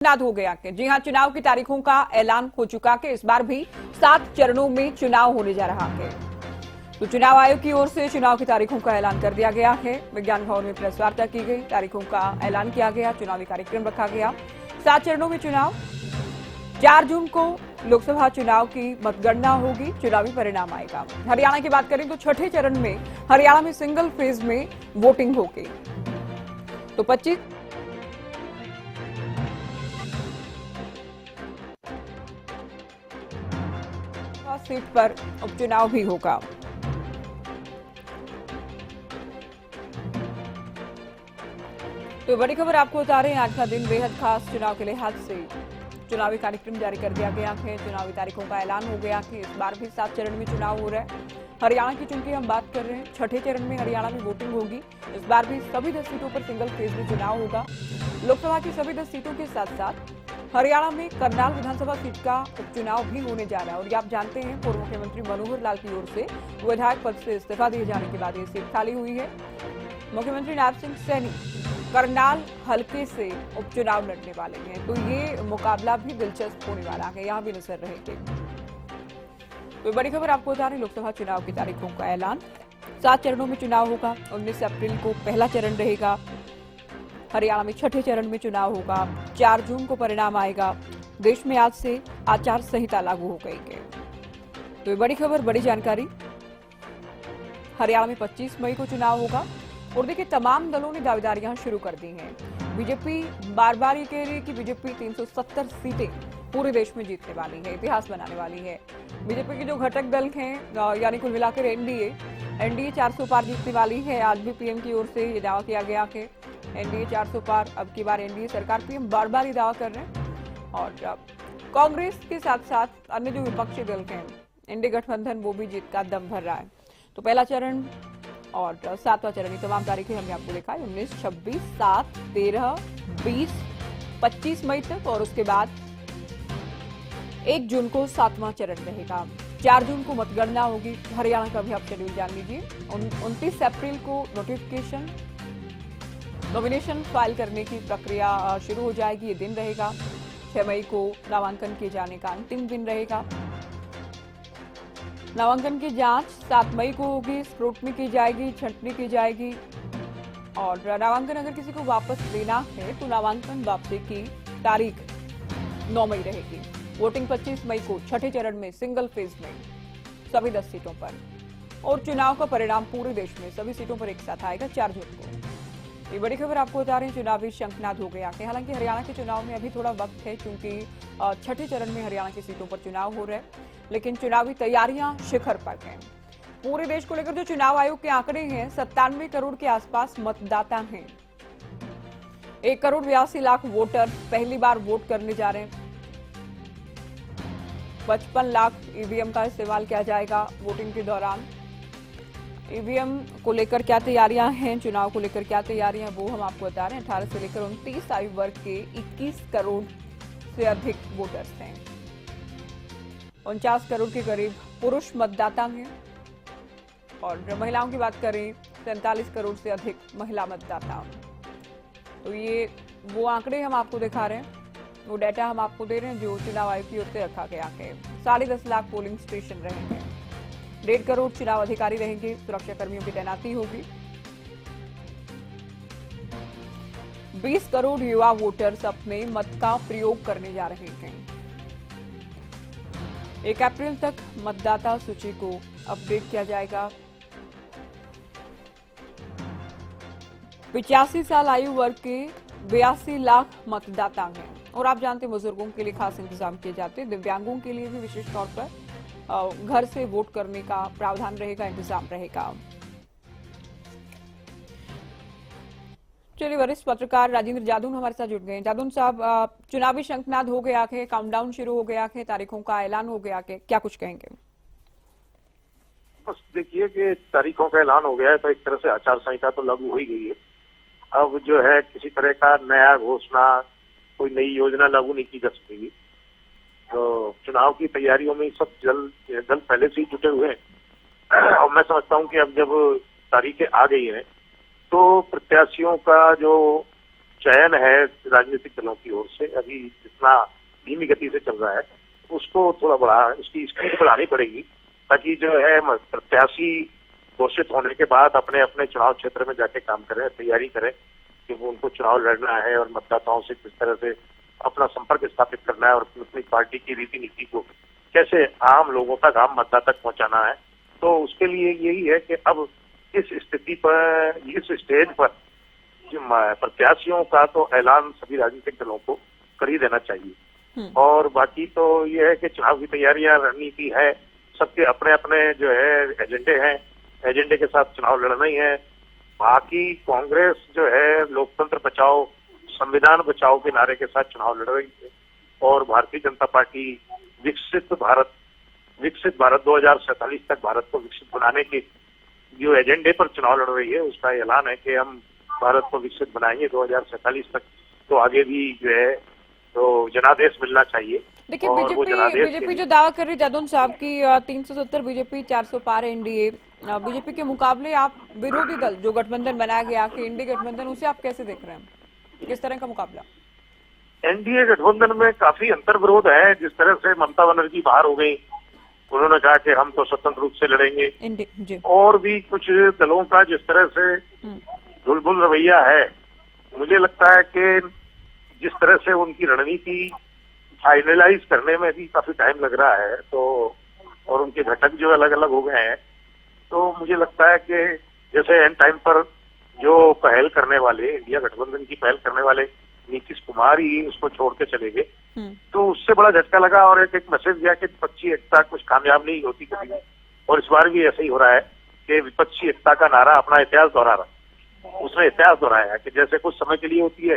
नाद हो गया कि जी हां, चुनाव की तारीखों का ऐलान हो चुका कि इस बार भी 7 चरणों में चुनाव होने जा रहा है। तो चुनाव आयोग की ओर से चुनाव की तारीखों का ऐलान कर दिया गया है। विज्ञान भवन में प्रेस वार्ता की गई, तारीखों का ऐलान किया गया, चुनावी कार्यक्रम रखा गया। 7 चरणों में चुनाव, 4 जून को लोकसभा चुनाव की मतगणना होगी, चुनावी परिणाम आएगा। हरियाणा की बात करें तो छठे चरण में हरियाणा में सिंगल फेज में वोटिंग होगी। तो 25 सीट पर उपचुनाव भी होगा। तो बड़ी खबर आपको बता रहे हैं, आज का दिन बेहद खास चुनाव के लिहाज से चुनावी कार्यक्रम जारी कर दिया गया है। चुनावी तारीखों का ऐलान हो गया कि इस बार भी 7 चरण में चुनाव हो रहा है। हरियाणा की चूंकि हम बात कर रहे हैं, छठे चरण में हरियाणा में वोटिंग होगी। इस बार भी सभी 10 सीटों पर सिंगल फेज में चुनाव होगा। लोकसभा की सभी 10 सीटों के साथ साथ हरियाणा में करनाल विधानसभा सीट का उपचुनाव भी होने जा रहा है। और ये आप जानते हैं, पूर्व मुख्यमंत्री मनोहर लाल की ओर से विधायक पद से इस्तीफा दिए जाने के बाद ये सीट खाली हुई है। मुख्यमंत्री नायब सिंह सैनी करनाल हलके से उपचुनाव लड़ने वाले हैं, तो ये मुकाबला भी दिलचस्प होने वाला है, यहाँ भी नजर रहेंगे। तो बड़ी खबर आपको बता रहे, लोकसभा चुनाव की तारीखों का ऐलान। 7 चरणों में चुनाव होगा। 19 अप्रैल को पहला चरण रहेगा। हरियाणा में छठे चरण में चुनाव होगा। 4 जून को परिणाम आएगा। देश में आज से आचार संहिता लागू हो गई है। तो ये बड़ी खबर, बड़ी जानकारी। हरियाणा में 25 मई को चुनाव होगा। और देखिए, तमाम दलों ने दावेदारियां शुरू कर दी हैं। बीजेपी बार बार ये कह रही है कि बीजेपी 370 सीटें पूरे देश में जीतने वाली है, इतिहास बनाने वाली है। बीजेपी के जो घटक दल हैं, यानी कुल मिलाकर एनडीए 400 पार जीतने वाली है। आज भी पीएम की ओर से ये दावा किया गया कि एनडीए 400 पार। अब की बार एनडीए सरकार, पीएम बार बार ये दावा कर रहे हैं। और कांग्रेस के साथ साथ अन्य जो विपक्षी दल हैं, एनडीए गठबंधन, वो भी जीत का दम भर रहा है। तो पहला चरण और 7वां चरण, ये तमाम तारीखें हमने आपको दिखाई। 19, 26, 7, 13, 20, 25 मई तक, और उसके बाद 1 जून को 7वां चरण रहेगा। 4 जून को मतगणना होगी। हरियाणा का भी आप शेड्यूल जान लीजिए। 29 अप्रैल को नॉमिनेशन फाइल करने की प्रक्रिया शुरू हो जाएगी, ये दिन रहेगा। 6 मई को नामांकन किए जाने का अंतिम दिन रहेगा। नामांकन की जांच 7 मई को होगी। स्क्रूटनी की जाएगी, छंटनी की जाएगी। और नामांकन अगर किसी को वापस देना है तो नामांकन वापसी की तारीख 9 मई रहेगी। वोटिंग 25 मई को छठे चरण में सिंगल फेज में सभी 10 सीटों पर। और चुनाव का परिणाम पूरे देश में सभी सीटों पर एक साथ आएगा 4 जून को। ये बड़ी खबर आपको बता रहे हैं, चुनावी शंखनाद हो गया है। हालांकि हरियाणा के चुनाव में अभी थोड़ा वक्त है, क्योंकि छठे चरण में हरियाणा की सीटों पर चुनाव हो रहे हैं। लेकिन चुनावी तैयारियां शिखर पर हैं। पूरे देश को लेकर जो चुनाव आयोग के आंकड़े हैं, 97 करोड़ के आसपास मतदाता हैं। 1 करोड़ 82 लाख वोटर पहली बार वोट करने जा रहे हैं। 55 लाख ईवीएम का इस्तेमाल किया जाएगा वोटिंग के दौरान। ईवीएम को लेकर क्या तैयारियां हैं, चुनाव को लेकर क्या तैयारियां, वो हम आपको बता रहे हैं। 18 से लेकर 29 आयु वर्ग के 21 करोड़ से अधिक वोटर्स हैं। 49 करोड़ के करीब पुरुष मतदाता हैं। और महिलाओं की बात करें, 47 करोड़ से अधिक महिला मतदाता। तो ये वो आंकड़े हम आपको दिखा रहे हैं, वो डाटा हम आपको दे रहे हैं जो चुनाव आयोग की ओर से रखा गया है। 10.5 लाख पोलिंग स्टेशन रहेंगे। 1.5 करोड़ चुनाव अधिकारी रहेंगे। सुरक्षा कर्मियों की तैनाती होगी। 20 करोड़ युवा वोटर्स अपने मत का प्रयोग करने जा रहे हैं। 1 अप्रैल तक मतदाता सूची को अपडेट किया जाएगा। 85 साल आयु वर्ग के 82 लाख मतदाता हैं। और आप जानते हैं, बुजुर्गों के लिए खास इंतजाम किए जाते हैं। दिव्यांगों के लिए भी विशेष तौर पर घर से वोट करने का प्रावधान रहेगा, इंतजाम रहेगा। चलिए, वरिष्ठ पत्रकार राजेंद्र जादून हमारे साथ जुड़ गए। जादून साहब, चुनावी शंखनाद हो गया है, काउंटडाउन शुरू हो गया है, तारीखों का ऐलान हो गया है, क्या कुछ कहेंगे? बस देखिए कि तारीखों का ऐलान हो गया है, तो एक तरह से आचार संहिता तो लागू हो ही गई है। अब जो है, किसी तरह का नया घोषणा, कोई नई योजना लागू नहीं की जा सकेगी। तो चुनाव की तैयारियों में सब दल पहले से ही जुटे हुए हैं। और मैं समझता हूं कि अब जब तारीखें आ गई हैं, तो प्रत्याशियों का जो चयन है राजनीतिक दलों की ओर से अभी जितना धीमी गति से चल रहा है उसको थोड़ा उसकी स्पीड बढ़ानी पड़ेगी, ताकि जो है प्रत्याशी घोषित होने के बाद अपने अपने चुनाव क्षेत्र में जाके काम करें, तैयारी करें कि वो उनको चुनाव लड़ना है और मतदाताओं से किस तरह से अपना संपर्क स्थापित करना है और अपनी पार्टी की रीति नीति को कैसे आम लोगों तक, आम मतदाता तक पहुंचाना है। तो उसके लिए यही है कि अब इस स्थिति पर, इस स्टेज पर प्रत्याशियों का तो ऐलान सभी राजनीतिक दलों को कर ही देना चाहिए। और बाकी तो ये है कि चुनाव की तैयारियां, रणनीति है, सबके अपने अपने जो है एजेंडे हैं, एजेंडे के साथ चुनाव लड़ना ही है। बाकी कांग्रेस जो है लोकतंत्र बचाओ, संविधान बचाओ के नारे के साथ चुनाव लड़ रही है और भारतीय जनता पार्टी विकसित भारत 2047 तक भारत को विकसित बनाने के जो एजेंडे पर चुनाव लड़ रही है, उसका ऐलान है कि हम भारत को विकसित बनाएंगे 2047 तक। तो आगे भी जो है तो जनादेश मिलना चाहिए। देखिए, बीजेपी जो दावा कर रही है जादौन साहब की 370 बीजेपी 400 पार एनडीए, बीजेपी के मुकाबले आप विरोधी दल जो गठबंधन बनाया गया कि इंडी गठबंधन, उसे आप कैसे देख रहे हैं? किस तरह का मुकाबला? एनडीए गठबंधन में काफी अंतर विरोध है। जिस तरह से ममता बनर्जी बाहर हो गई, उन्होंने कहा कि हम तो स्वतंत्र रूप से लड़ेंगे, और भी कुछ दलों का जिस तरह से धुलमुल रवैया है, मुझे लगता है कि जिस तरह से उनकी रणनीति फाइनलाइज करने में भी काफी टाइम लग रहा है, तो और उनके घटक जो अलग अलग हो गए हैं, तो मुझे लगता है कि जैसे एंड टाइम पर जो पहल करने वाले, इंडिया गठबंधन की पहल करने वाले नीतीश कुमार ही उसको छोड़ के चले गए, तो उससे बड़ा झटका लगा और एक मैसेज गया कि विपक्षी एकता कुछ कामयाब नहीं होती कभी भी। और इस बार भी ऐसा ही हो रहा है कि विपक्षी एकता का नारा अपना इतिहास दोहरा रहा है। उसने इतिहास दोहराया है कि जैसे कुछ समय के लिए होती है,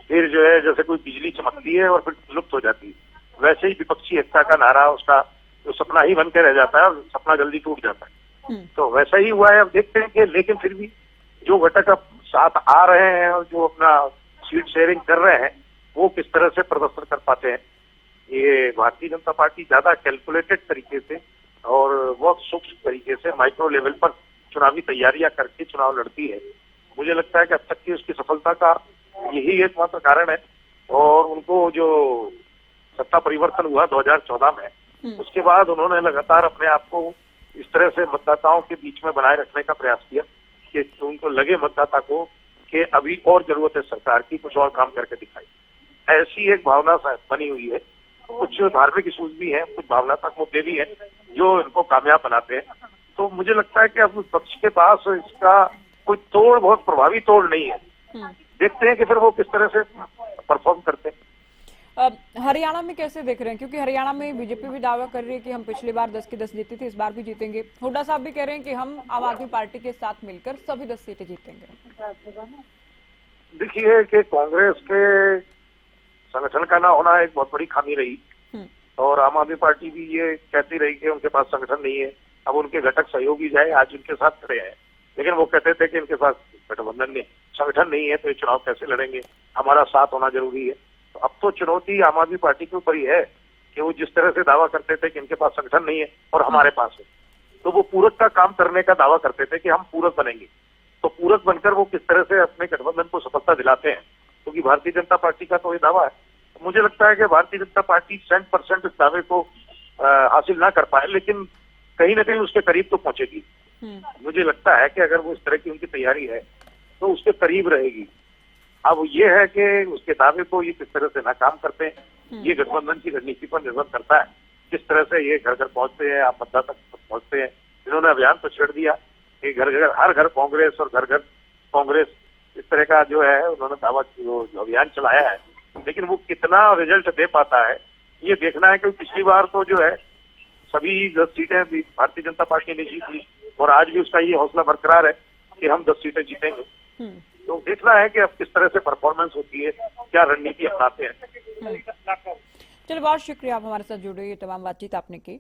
फिर जो है जैसे कोई बिजली चमकती है और फिर लुप्त हो जाती है, वैसे ही विपक्षी एकता का नारा उसका तो सपना ही बन के रह जाता है और सपना जल्दी टूट जाता है। तो वैसा ही हुआ है। अब देखते हैं कि लेकिन फिर भी जो घटक अब साथ आ रहे हैं और जो अपना सीट शेयरिंग कर रहे हैं, वो किस तरह से प्रदर्शन कर पाते हैं। ये भारतीय जनता पार्टी ज्यादा कैलकुलेटेड तरीके से और बहुत सूक्ष्म तरीके से माइक्रो लेवल पर चुनावी तैयारियां करके चुनाव लड़ती है। मुझे लगता है कि अब तक की उसकी सफलता का यही एकमात्र कारण है। और उनको जो सत्ता परिवर्तन हुआ 2014 में, उसके बाद उन्होंने लगातार अपने आप को इस तरह से मतदाताओं के बीच में बनाए रखने का प्रयास किया कि उनको लगे मतदाता को कि अभी और जरूरत है सरकार की, कुछ और काम करके दिखाई। ऐसी एक भावना बनी हुई है। कुछ धार्मिक इशूज भी हैं, कुछ भावनात्मक मुद्दे भी हैं जो इनको कामयाब बनाते हैं। तो मुझे लगता है कि अब पक्ष के पास इसका कोई तोड़, बहुत प्रभावी तोड़ नहीं है। देखते हैं कि फिर वो किस तरह से परफॉर्म करते हैं। हरियाणा में कैसे देख रहे हैं? क्योंकि हरियाणा में बीजेपी भी दावा कर रही है कि हम पिछली बार 10 की 10 जीते थे, इस बार भी जीतेंगे। हुड्डा साहब भी कह रहे हैं कि हम आम आदमी पार्टी के साथ मिलकर सभी 10 सीटें जीतेंगे। देखिए कि कांग्रेस के संगठन का ना होना एक बहुत बड़ी खामी रही और आम आदमी पार्टी भी ये कहती रही कि उनके पास संगठन नहीं है। अब उनके घटक सहयोगी जाए आज उनके साथ खड़े हैं, लेकिन वो कहते थे कि इनके पास गठबंधन नहीं, संगठन नहीं है, तो ये चुनाव कैसे लड़ेंगे, हमारा साथ होना जरूरी है। तो अब तो चुनौती आम आदमी पार्टी के ऊपर ही है कि वो जिस तरह से दावा करते थे कि इनके पास संगठन नहीं है और हमारे पास है, तो वो पूरक का काम करने का दावा करते थे कि हम पूरक बनेंगे। तो पूरक बनकर वो किस तरह से अपने गठबंधन को सफलता दिलाते हैं, क्योंकि भारतीय जनता पार्टी का तो ये दावा है। तो मुझे लगता है कि भारतीय जनता पार्टी 100% इस दावे को हासिल ना कर पाए, लेकिन कहीं ना कहीं उसके करीब तो पहुंचेगी। मुझे लगता है कि अगर वो इस तरह की उनकी तैयारी है तो उसके करीब रहेगी। अब ये है कि उसके दावे को ये किस तरह से नाकाम करते हैं, ये गठबंधन की रणनीति पर निर्भर करता है। किस तरह से ये घर घर पहुंचते हैं, आप मतदाता तक पहुंचते हैं। इन्होंने अभियान तो छेड़ दिया कि घर घर, हर घर कांग्रेस और घर घर कांग्रेस, इस तरह का जो है उन्होंने दावा जो अभियान चलाया है, लेकिन वो कितना रिजल्ट दे पाता है ये देखना है। क्योंकि पिछली बार तो जो है सभी 10 सीटें भारतीय जनता पार्टी ने जीत ली और आज भी उसका ये हौसला बरकरार है कि हम 10 सीटें जीतेंगे। तो देखना है कि अब किस तरह से परफॉर्मेंस होती है, क्या रणनीति अपनाते हैं। चलो, बहुत शुक्रिया आप हमारे साथ जुड़े, ये तमाम बातचीत आपने की।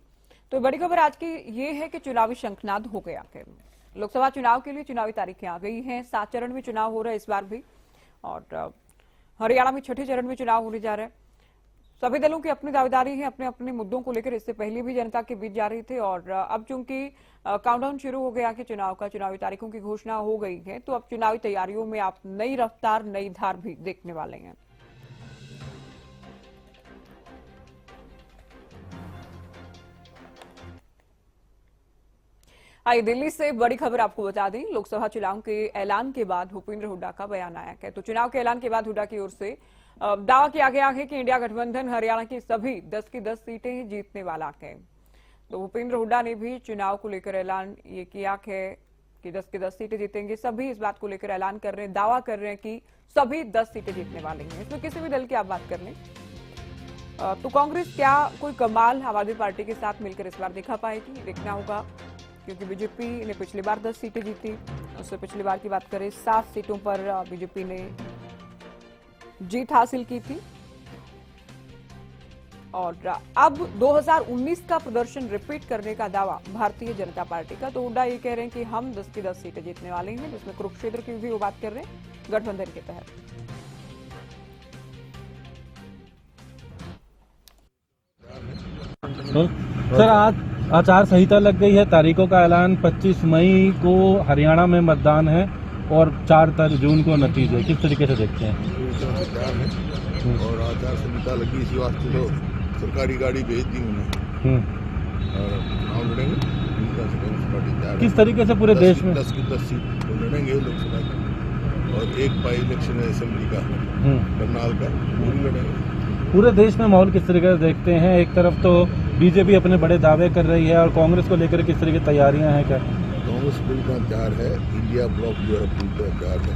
तो बड़ी खबर आज की ये है कि चुनावी शंखनाद हो गया है। लोकसभा चुनाव के लिए चुनावी तारीखें आ गई हैं। 7 चरण में चुनाव हो रहा है इस बार भी, और हरियाणा में 6ठे चरण में चुनाव होने जा रहा है। सभी दलों की अपनी दावेदारी है, अपने अपने मुद्दों को लेकर। इससे पहले भी जनता के बीच जा रही थे और अब चूंकि काउंटडाउन शुरू हो गया कि चुनावी तारीखों की घोषणा हो गई है, तो अब चुनावी तैयारियों में आप नई रफ्तार, नई धार भी देखने वाले हैं। आइए दिल्ली से बड़ी खबर आपको बता दें। लोकसभा चुनाव के ऐलान के बाद भूपेंद्र हुड्डा का बयान आया है। तो चुनाव के ऐलान के बाद हुड्डा की ओर से दावा किया गया है कि इंडिया गठबंधन हरियाणा की सभी 10 की 10 सीटें जीतने वाला है। तो भूपेंद्र हुड्डा ने भी चुनाव को लेकर ऐलान ये किया है कि 10 की 10 सीटें जीतेंगे। सभी इस बात को लेकर ऐलान कर रहे हैं, दावा कर रहे हैं कि सभी 10 सीटें जीतने वाले हैं। इसमें किसी भी दल की आप बात कर लें तो कांग्रेस क्या कोई कमाल आम आदमी पार्टी के साथ मिलकर इस बार दिखा पाएगी, देखना होगा। क्योंकि बीजेपी ने पिछली बार 10 सीटें जीती, उससे पिछली बार की बात करें 7 सीटों पर बीजेपी ने जीत हासिल की थी। और अब 2019 का प्रदर्शन रिपीट करने का दावा भारतीय जनता पार्टी का। तो हुड्डा ये कह रहे हैं कि हम 10 की 10 सीटें जीतने वाले हैं, जिसमें कुरुक्षेत्र की भी वो बात कर रहे हैं गठबंधन के तहत। सर, आज आचार संहिता लग गई है, तारीखों का ऐलान 25 मई को हरियाणा में मतदान है और 4 जून को नतीजे। किस तरीके से देखते हैं? और आचार संहिता लगी, इसी वास्ते तो सरकारी गाड़ी भेज दी उन्हें और चुनाव लड़ेंगे। पार्टी तैयार है। किस तरीके से पूरे देश में 10 की 10 सीट तो लड़ेंगे लोकसभा का, और एक बाई इलेक्शन है असेंबली का, करनाल का, वो भी लड़ेंगे। पूरे देश में माहौल किस तरीके से देखते हैं? एक तरफ तो बीजेपी अपने बड़े दावे कर रही है और कांग्रेस को लेकर किस तरह की तैयारियां हैं? क्या कांग्रेस पूरी तरह तैयार है, इंडिया ब्लॉक जो है पूरी तरह तैयार है,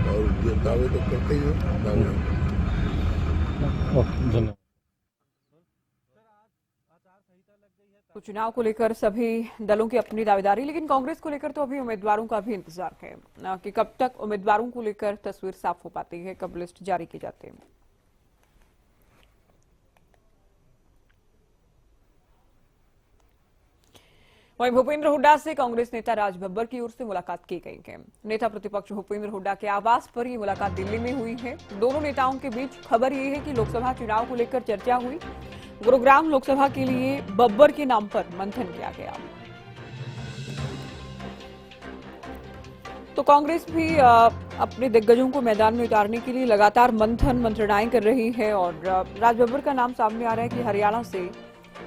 और ये दावे तो करते ही हैं, दावे। धन्यवाद। तो चुनाव को लेकर सभी दलों की अपनी दावेदारी, लेकिन कांग्रेस को लेकर तो अभी उम्मीदवारों का भी इंतजार है कि कब तक उम्मीदवारों को लेकर तस्वीर साफ हो पाती है, कब लिस्ट जारी की जाती है। वहीं भूपेंद्र हुड्डा से कांग्रेस नेता राज बब्बर की ओर से मुलाकात की गई है। नेता प्रतिपक्ष भूपेंद्र हुड्डा के आवास पर ये मुलाकात दिल्ली में हुई है। दोनों नेताओं के बीच खबर ये है कि लोकसभा चुनाव को लेकर चर्चा हुई। गुरुग्राम लोकसभा के लिए बब्बर के नाम पर मंथन किया गया। तो कांग्रेस भी अपने दिग्गजों को मैदान में उतारने के लिए लगातार मंत्रणाएं कर रही है और राज बब्बर का नाम सामने आ रहा है कि हरियाणा से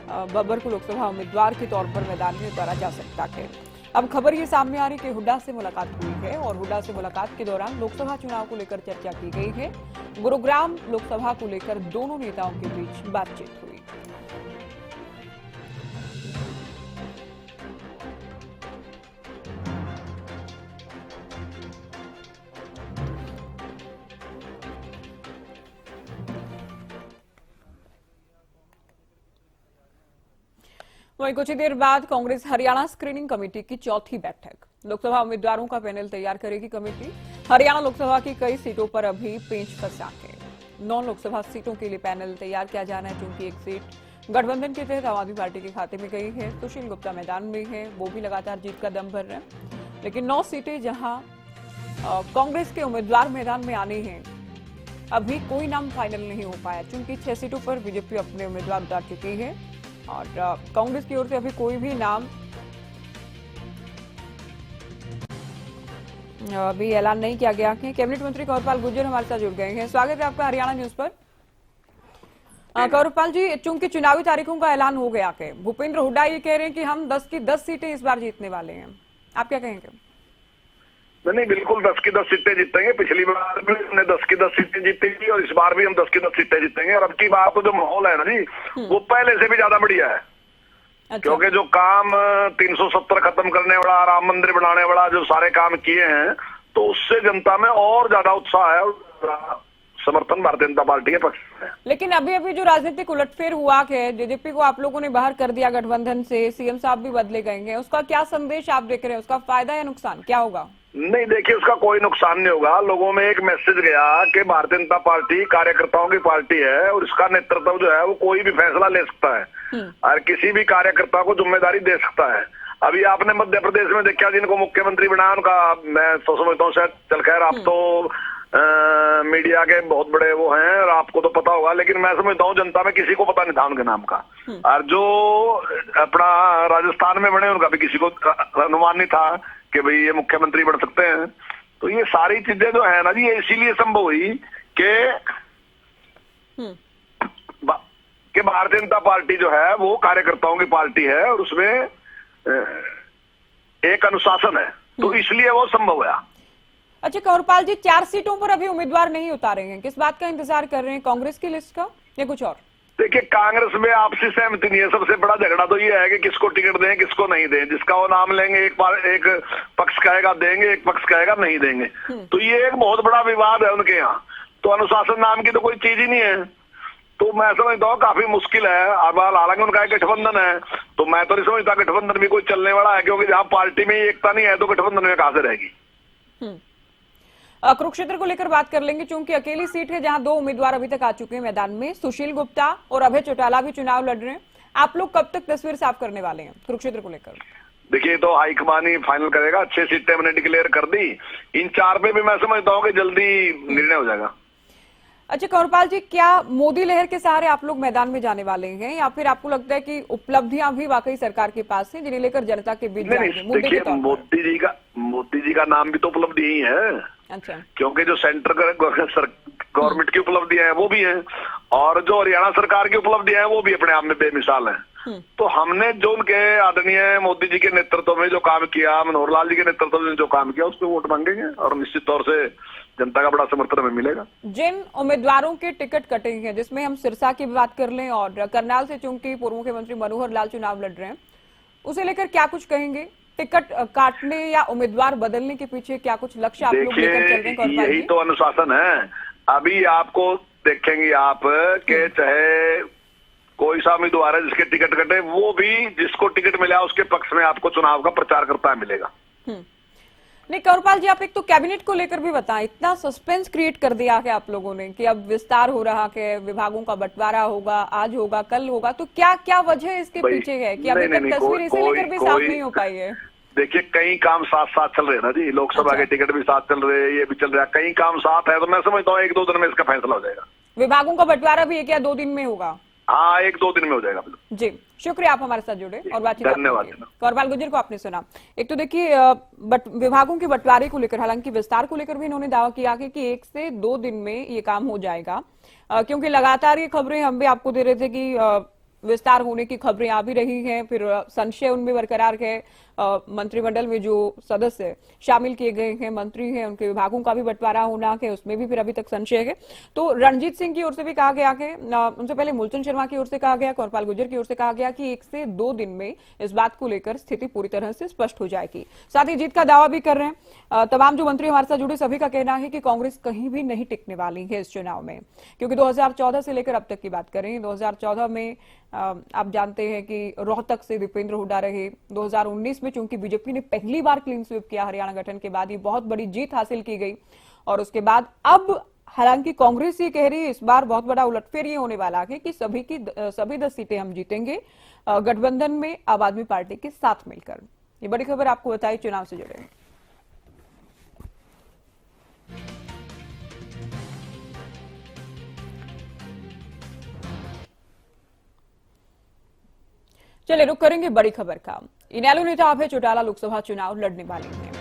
बब्बर को लोकसभा उम्मीदवार के तौर पर मैदान में उतारा जा सकता है। अब खबर ये सामने आ रही कि हुड्डा से मुलाकात हुई है और हुड्डा से मुलाकात के दौरान लोकसभा चुनाव को लेकर चर्चा की गई है। गुरुग्राम लोकसभा को लेकर दोनों नेताओं के बीच बातचीत हुई। वहीं कुछ ही देर बाद कांग्रेस हरियाणा स्क्रीनिंग कमेटी की चौथी बैठक। लोकसभा उम्मीदवारों का पैनल तैयार करेगी कमेटी। हरियाणा लोकसभा की कई सीटों पर अभी पेंच फंसा है। 9 लोकसभा सीटों के लिए पैनल तैयार किया जाना है, क्योंकि एक सीट गठबंधन के तहत आम आदमी पार्टी के खाते में गई है। सुशील गुप्ता मैदान में है, वो भी लगातार जीत का दम भर रहे हैं। लेकिन 9 सीटें जहां कांग्रेस के उम्मीदवार मैदान में आने हैं, अभी कोई नाम फाइनल नहीं हो पाया, क्योंकि 6 सीटों पर बीजेपी अपने उम्मीदवार उतार चुकी है और कांग्रेस की ओर से अभी कोई भी नाम अभी ऐलान नहीं किया गया है। कैबिनेट मंत्री कंवरपाल गुर्जर हमारे साथ जुड़ गए हैं। स्वागत है आपका हरियाणा न्यूज पर। कंवरपाल जी, चूंकि चुनावी तारीखों का ऐलान हो गया है, भूपेंद्र हुड्डा ये कह रहे हैं कि हम 10 की 10 सीटें इस बार जीतने वाले हैं, आप क्या कहेंगे? नहीं, बिल्कुल 10 की 10 सीटें जीतेंगे। पिछली बार भी हमने 10 की 10 सीटें जीती थी और इस बार भी हम 10 की 10 सीटें जीतेंगे। और अब की बार तो जो माहौल है ना जी, वो पहले से भी ज्यादा बढ़िया है। अच्छा। क्योंकि जो काम 370 खत्म करने वाला, राम मंदिर बनाने वाला, जो सारे काम किए हैं, तो उससे जनता में और ज्यादा उत्साह है और समर्थन भारतीय जनता पार्टी के पक्ष में। लेकिन अभी अभी जो राजनीतिक उलटफेर हुआ है, जेजेपी को आप लोगों ने बाहर कर दिया गठबंधन से, सीएम साहब भी बदले गए हैं, उसका क्या संदेश आप देख रहे हैं? उसका फायदा या नुकसान क्या होगा? नहीं, देखिए, उसका कोई नुकसान नहीं होगा। लोगों में एक मैसेज गया कि भारतीय जनता पार्टी कार्यकर्ताओं की पार्टी है और इसका नेतृत्व जो है वो कोई भी फैसला ले सकता है और किसी भी कार्यकर्ता को जिम्मेदारी दे सकता है। अभी आपने मध्य प्रदेश में देखा, जिनको मुख्यमंत्री बनाया उनका मैं तो समझता हूँ शायद चल खैर आप तो मीडिया के बहुत बड़े वो हैं और आपको तो पता होगा, लेकिन मैं समझता हूँ जनता में किसी को पता नहीं था उनके नाम का। और जो अपना राजस्थान में बने उनका भी किसी को अनुमान नहीं था कि भाई ये मुख्यमंत्री बन सकते हैं। तो ये सारी चीजें जो है ना जी, ये इसीलिए संभव हुई कि भारतीय जनता पार्टी जो है वो कार्यकर्ताओं की पार्टी है और उसमें एक अनुशासन है, तो इसलिए वो संभव हुआ। अच्छा कंवरपाल जी, 4 सीटों पर अभी उम्मीदवार नहीं उतारे हैं, किस बात का इंतजार कर रहे हैं? कांग्रेस की लिस्ट का या कुछ और? देखिए, कांग्रेस में आपसी सहमति नहीं है। सबसे बड़ा झगड़ा तो ये है कि किसको टिकट दें किसको नहीं दें। जिसका वो नाम लेंगे एक पक्ष कहेगा देंगे, एक पक्ष कहेगा नहीं देंगे। तो ये एक बहुत बड़ा विवाद है उनके यहाँ। तो अनुशासन नाम की तो कोई चीज ही नहीं है। तो मैं समझता हूँ काफी मुश्किल है। अब हालांकि उनका एक गठबंधन है, तो मैं तो नहीं समझता गठबंधन भी कोई चलने वाला है, क्योंकि जहाँ पार्टी में एकता नहीं है तो गठबंधन में कहां से रहेगी। कुरुक्षेत्र को लेकर बात कर लेंगे, क्योंकि अकेली सीट है जहां 2 उम्मीदवार अभी तक आ चुके हैं मैदान में। सुशील गुप्ता और अभय चौटाला भी चुनाव लड़ रहे हैं। आप लोग कब तक तस्वीर साफ करने वाले हैं कुरुक्षेत्र को लेकर? देखिए, तो हाईकमान ही फाइनल करेगा। 6 सीटें हमने डिक्लेयर कर दी। इन 4 पे भी मैं समझता हूँ कि जल्दी निर्णय हो जाएगा। अच्छा कंवरपाल जी, क्या मोदी लहर के सहारे आप लोग मैदान में जाने वाले हैं, या फिर आपको लगता है कि उपलब्धियां भी वाकई सरकार के पास हैं जिन्हें लेकर जनता के बीच जाएंगे? देखिए, मोदी जी का नाम भी तो उपलब्धि ही है। अच्छा, क्योंकि जो सेंटर गवर्नमेंट की उपलब्धियां हैं वो भी हैं, और जो हरियाणा सरकार की उपलब्धियां हैं वो भी अपने आप में बेमिसाल हैं। तो हमने जो उनके आदरणीय मोदी जी के नेतृत्व में जो काम किया, मनोहर लाल जी के नेतृत्व में जो काम किया, उस पर वोट मांगेंगे और निश्चित तौर से जनता का बड़ा समर्थन हमें मिलेगा। जिन उम्मीदवारों के टिकट कटे हैं, जिसमें हम सिरसा की बात कर लें और करनाल से चूंकि पूर्व मुख्यमंत्री मनोहर लाल चुनाव लड़ रहे हैं, उसे लेकर क्या कुछ कहेंगे? टिकट काटने या उम्मीदवार बदलने के पीछे क्या कुछ लक्ष्य आप लोग लेकर चल रहे हैं? यही तो अनुशासन है। अभी आपको देखेंगे आप के चाहे कोई सा उम्मीदवार है जिसके टिकट कटे, वो भी जिसको टिकट मिला उसके पक्ष में आपको चुनाव का प्रचार करता मिलेगा। नहीं कंवरपाल जी, आप एक तो कैबिनेट को लेकर भी बताएं। इतना सस्पेंस क्रिएट कर दिया है आप लोगों ने कि अब विस्तार हो रहा है, विभागों का बंटवारा होगा, आज होगा कल होगा, तो क्या क्या वजह इसके पीछे है कि अभी तक तस्वीर इसे लेकर भी साफ नहीं हो पाई है? देखिए, कई काम साथ साथ चल रहे हैं ना जी। लोकसभा के टिकट भी साथ चल रहे हैं, ये भी चल रहा है, कई काम साथ है। तो मैं समझता हूँ 1-2 दिन में इसका फैसला हो जाएगा। विभागों का बंटवारा भी 1 या 2 दिन में होगा? हाँ, 1-2 दिन में हो जाएगा। जी, शुक्रिया आप हमारे साथ जुड़े और बातचीत। धन्यवाद। कंवरपाल गुर्जर को आपने सुना। एक तो देखिए विभागों के बंटवारे को लेकर, हालांकि विस्तार को लेकर भी इन्होंने दावा किया कि 1 से 2 दिन में ये काम हो जाएगा, क्योंकि लगातार ये खबरें हम भी आपको दे रहे थे कि विस्तार होने की खबरें आ भी रही हैं, फिर संशय उनमें बरकरार है। मंत्रिमंडल में जो सदस्य शामिल किए गए हैं, मंत्री हैं, उनके विभागों का भी बंटवारा होना है, उसमें भी फिर अभी तक संशय है। तो रणजीत सिंह की ओर से भी कहा गया कि उनसे पहले मूलचंद शर्मा की ओर से कहा गया, कंवरपाल गुर्जर की ओर से कहा गया कि 1 से 2 दिन में इस बात को लेकर स्थिति पूरी तरह से स्पष्ट हो जाएगी। साथ ही जीत का दावा भी कर रहे हैं तमाम जो मंत्री हमारे साथ जुड़े, सभी का कहना है कि कांग्रेस कहीं भी नहीं टिकने वाली है इस चुनाव में, क्योंकि 2014 से लेकर अब तक की बात करें, 2014 में आप जानते हैं कि रोहतक से दीपेंद्र हुड्डा रहे। 2019 में चूंकि बीजेपी ने पहली बार क्लीन स्वीप किया हरियाणा गठन के बाद, ये बहुत बड़ी जीत हासिल की गई, और उसके बाद अब हालांकि कांग्रेस ये कह रही है इस बार बहुत बड़ा उलटफेर ये होने वाला है कि सभी 10 सीटें हम जीतेंगे गठबंधन में आम आदमी पार्टी के साथ मिलकर। ये बड़ी खबर आपको बताई चुनाव से जुड़े। चलिए रुक करेंगे बड़ी खबर का। इनेलो नेता अभय चौटाला लोकसभा चुनाव लड़ने वाले हैं,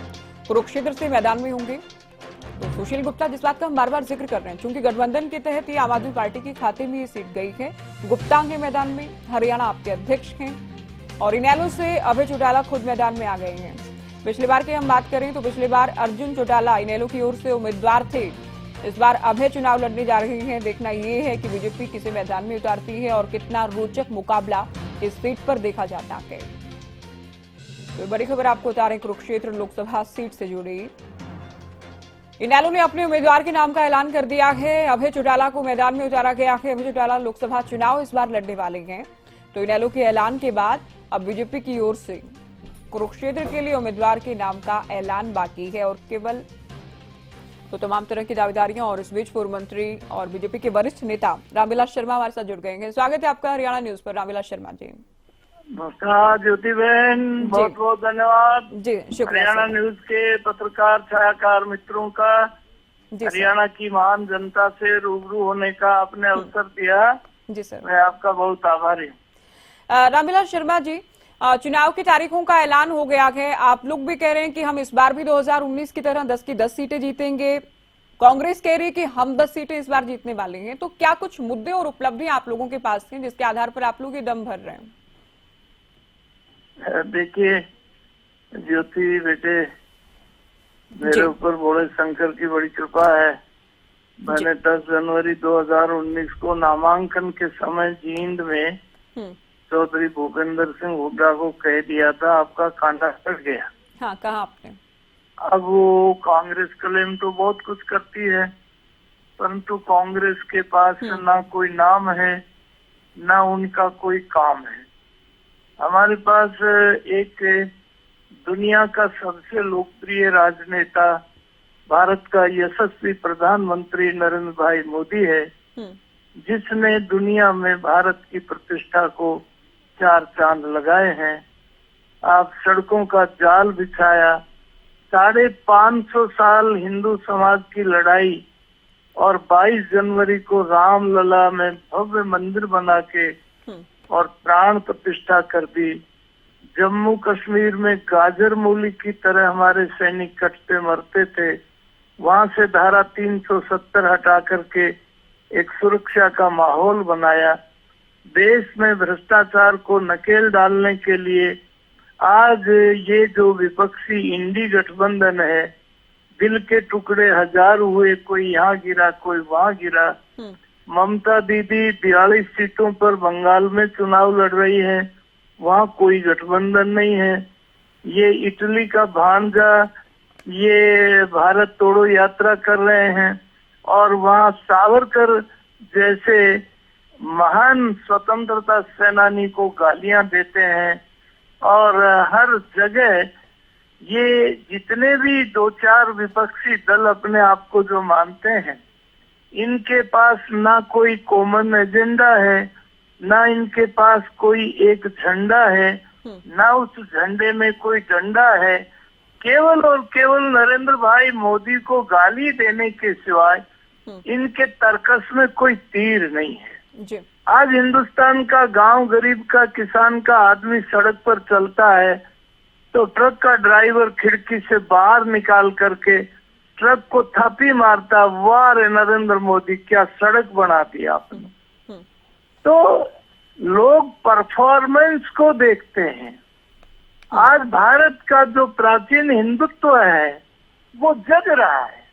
कुरुक्षेत्र से मैदान में होंगे। तो सुशील गुप्ता, जिस बात का हम बार बार जिक्र कर रहे हैं, क्योंकि गठबंधन के तहत ये आम आदमी पार्टी के खाते में ये सीट गई है, गुप्ता हैं मैदान में, हरियाणा आपके अध्यक्ष हैं, और इनेलो से अभय चौटाला खुद मैदान में आ गए हैं। पिछली बार की हम बात करें तो पिछली बार अर्जुन चौटाला इनेलो की ओर से उम्मीदवार थे, इस बार अभय चुनाव लड़ने जा रहे हैं। देखना यह है कि बीजेपी किसे मैदान में उतारती है और कितना रोचक मुकाबला इस सीट पर देखा जाता है। तो बड़ी खबर आपको बता रहे हैं कुरुक्षेत्र लोकसभा सीट से जुड़ी। इनेलो ने अपने उम्मीदवार के नाम का ऐलान कर दिया है, अभय चौटाला को मैदान में उतारा गया है। अभय चौटाला लोकसभा चुनाव इस बार लड़ने वाले हैं। तो इनेलो के ऐलान के बाद अब बीजेपी की ओर से कुरुक्षेत्र के लिए उम्मीदवार के नाम का ऐलान बाकी है, और केवल तो तमाम तरह की दावेदारियां। और इस बीच पूर्व मंत्री और बीजेपी के वरिष्ठ नेता रामविलास शर्मा हमारे साथ जुड़ गए हैं। स्वागत है आपका हरियाणा न्यूज पर रामविलास शर्मा जी। नमस्कार ज्योति बहन, बहुत बहुत धन्यवाद जी, शुक्रिया। हरियाणा न्यूज के पत्रकार छायाकार मित्रों का जी सर। हरियाणा की महान जनता से रूबरू होने का आपने अवसर दिया। जी सर। मैं आपका बहुत आभारी हूँ। रामविलास शर्मा जी, चुनाव की तारीखों का ऐलान हो गया है। आप लोग भी कह रहे हैं कि हम इस बार भी 2019 की तरह 10 की 10 सीटें जीतेंगे। कांग्रेस कह रही है कि हम 10 सीटें इस बार जीतने वाले हैं। तो क्या कुछ मुद्दे और उपलब्धियां आप लोगों के पास हैं जिसके आधार पर आप लोग ये दम भर रहे हैं? देखिए ज्योति बेटे, मेरे ऊपर भोले शंकर की बड़ी कृपा है। मैंने 10 जनवरी 2019 को नामांकन के समय जींद में चौधरी भूपेंद्र सिंह हुड्डा को कह दिया था आपका कांटा कट गया। हाँ, कहा आपने। अब वो कांग्रेस क्लेम तो बहुत कुछ करती है, परंतु कांग्रेस के पास ना कोई नाम है ना उनका कोई काम है। हमारे पास एक दुनिया का सबसे लोकप्रिय राजनेता, भारत का यशस्वी प्रधानमंत्री नरेंद्र भाई मोदी है, जिसने दुनिया में भारत की प्रतिष्ठा को 4 चांद लगाए हैं। आप सड़कों का जाल बिछाया, 550 साल हिंदू समाज की लड़ाई और 22 जनवरी को रामलला में भव्य मंदिर बना के और प्राण प्रतिष्ठा कर दी। जम्मू कश्मीर में गाजर मूली की तरह हमारे सैनिक कटते मरते थे, वहां से धारा 370 हटा करके एक सुरक्षा का माहौल बनाया। देश में भ्रष्टाचार को नकेल डालने के लिए आज ये जो विपक्षी इंडी गठबंधन है, दिल के टुकड़े हजार हुए, कोई यहाँ गिरा कोई वहाँ गिरा। ममता दीदी 42 सीटों पर बंगाल में चुनाव लड़ रही है, वहाँ कोई गठबंधन नहीं है। ये इटली का भांजा ये भारत तोड़ो यात्रा कर रहे हैं और वहाँ सावरकर जैसे महान स्वतंत्रता सेनानी को गालियां देते हैं। और हर जगह ये जितने भी 2-4 विपक्षी दल अपने आप को जो मानते हैं, इनके पास ना कोई कॉमन एजेंडा है, ना इनके पास कोई एक झंडा है, ना उस झंडे में कोई डंडा है। केवल और केवल नरेंद्र भाई मोदी को गाली देने के सिवाय इनके तर्कस में कोई तीर नहीं है। जी। आज हिंदुस्तान का गांव गरीब का किसान का आदमी सड़क पर चलता है तो ट्रक का ड्राइवर खिड़की से बाहर निकाल करके ट्रक को थापी मारता, वाह रे नरेंद्र मोदी क्या सड़क बना दी आपने। तो लोग परफॉर्मेंस को देखते हैं। आज भारत का जो प्राचीन हिंदुत्व है वो जग रहा है।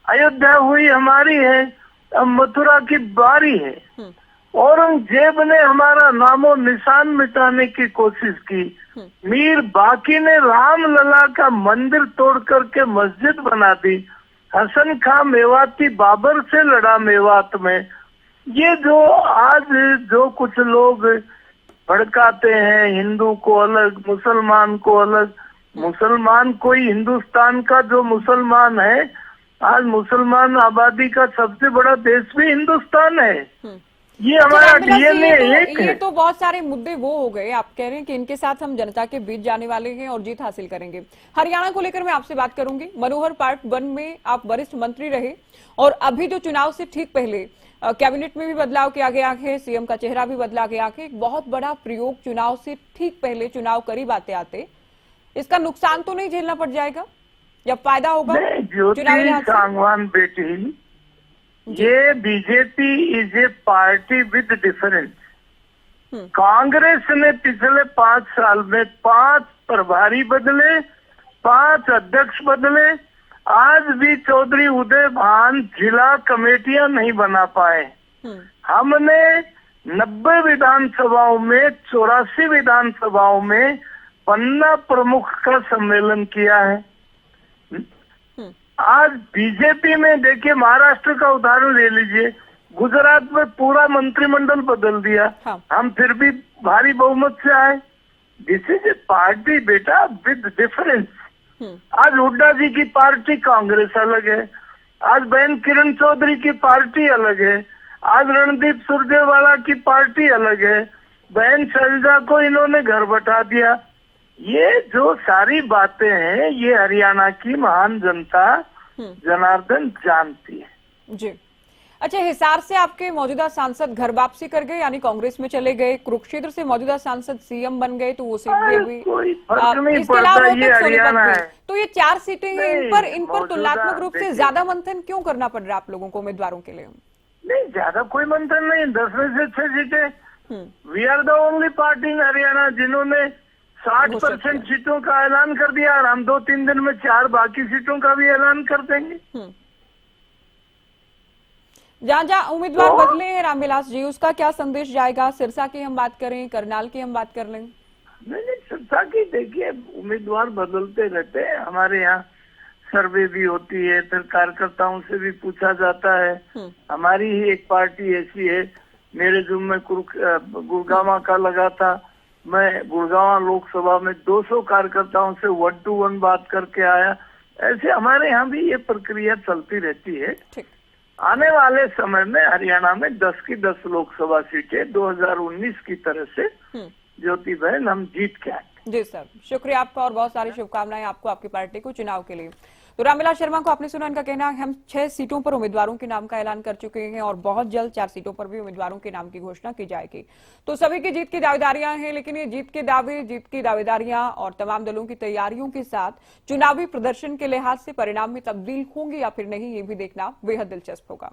अयोध्या हुई हमारी है, अब मथुरा की बारी है। औरंगजेब ने हमारा नामो निशान मिटाने की कोशिश की। मीर बाकी ने रामलला का मंदिर तोड़ करके मस्जिद बना दी। हसन खां मेवाती बाबर से लड़ा मेवात में। ये जो आज जो कुछ लोग भड़काते हैं, हिंदू को अलग मुसलमान को अलग, मुसलमान कोई हिंदुस्तान का जो मुसलमान है, आज मुसलमान आबादी का सबसे बड़ा देश भी हिंदुस्तान है। ये हमारा डीएनए एक है। ये तो बहुत सारे मुद्दे वो हो गए। आप कह रहे हैं कि इनके साथ हम जनता के बीच जाने वाले हैं और जीत हासिल करेंगे। हरियाणा को लेकर मैं आपसे बात करूंगी। मनोहर पार्ट 1 में आप वरिष्ठ मंत्री रहे और अभी जो चुनाव से ठीक पहले कैबिनेट में भी बदलाव किया गया है, सीएम का चेहरा भी बदला गया है। एक बहुत बड़ा प्रयोग चुनाव से ठीक पहले, चुनाव करीब आते आते, इसका नुकसान तो नहीं झेलना पड़ जाएगा या फायदा होगा? ज्योति सांगवान बेटी, ये BJP is a party with difference. Congress ने पिछले 5 साल में 5 प्रभारी बदले, 5 अध्यक्ष बदले। आज भी चौधरी उदय भान जिला कमेटियां नहीं बना पाए। हमने 90 विधानसभाओं में 84 विधानसभाओं में पन्ना प्रमुख का सम्मेलन किया है। आज बीजेपी में देखिए, महाराष्ट्र का उदाहरण ले लीजिए, गुजरात में पूरा मंत्रिमंडल बदल दिया। हम फिर भी भारी बहुमत से आए। दिस इज ए पार्टी बेटा विद डिफरेंस। आज हुड्डा जी की पार्टी कांग्रेस अलग है, आज बहन किरण चौधरी की पार्टी अलग है, आज रणदीप सुरजेवाला की पार्टी अलग है, बहन शैलजा को इन्होंने घर बैठा दिया। ये जो सारी बातें हैं, ये हरियाणा की महान जनता जनार्दन जानती है। जी। अच्छा, हिसार से आपके मौजूदा सांसद घर वापसी कर गए, यानी कांग्रेस में चले गए। कुरुक्षेत्र से मौजूदा सांसद सीएम बन गए, तो वो सीट भी अभी कोई फर्क नहीं इसके अलावा पड़ता, ये रोहतक हरियाणा सोनीपत है। भी। तो ये 4 सीटें हैं, इन पर मौजूदा तुलनात्मक रूप से देखिए, ज्यादा मंथन क्यों करना पड़ रहा है आप लोगों को उम्मीदवारों के लिए? नहीं, ज्यादा कोई मंथन नहीं, 10 में से 6 सीटें। We are the only party in Haryana जिन्होंने 60% सीटों का ऐलान कर दिया, और हम 2-3 दिन में 4 बाकी सीटों का भी ऐलान कर देंगे। जहाँ जहाँ उम्मीदवार बदले हैं रामविलास जी, उसका क्या संदेश जाएगा? सिरसा की हम बात करें, करनाल की हम बात कर लें। नहीं, सिरसा की देखिए, उम्मीदवार बदलते रहते हैं। हमारे यहाँ सर्वे भी होती है, फिर कार्यकर्ताओं से भी पूछा जाता है। हमारी ही एक पार्टी ऐसी है, मेरे जुम्मे गुड़गांव का लगा था, मैं गुड़गांव लोकसभा में 200 कार्यकर्ताओं से 1 to 1 बात करके आया। ऐसे हमारे यहाँ भी ये प्रक्रिया चलती रहती है। ठीक। आने वाले समय में हरियाणा में 10 की 10 लोकसभा सीटें 2019 की तरह से ज्योति बहन हम जीत के आए। जी सर, शुक्रिया आपका और बहुत सारी शुभकामनाएं आपको, आपकी पार्टी को चुनाव के लिए। तो रामविलास शर्मा को आपने सुना, इनका कहना है हम 6 सीटों पर उम्मीदवारों के नाम का ऐलान कर चुके हैं और बहुत जल्द 4 सीटों पर भी उम्मीदवारों के नाम की घोषणा की जाएगी। तो सभी की जीत की दावेदारियां हैं, लेकिन ये जीत के दावे, जीत की दावेदारियां और तमाम दलों की तैयारियों के साथ चुनावी प्रदर्शन के लिहाज से परिणाम में तब्दील होंगी या फिर नहीं, ये भी देखना बेहद दिलचस्प होगा।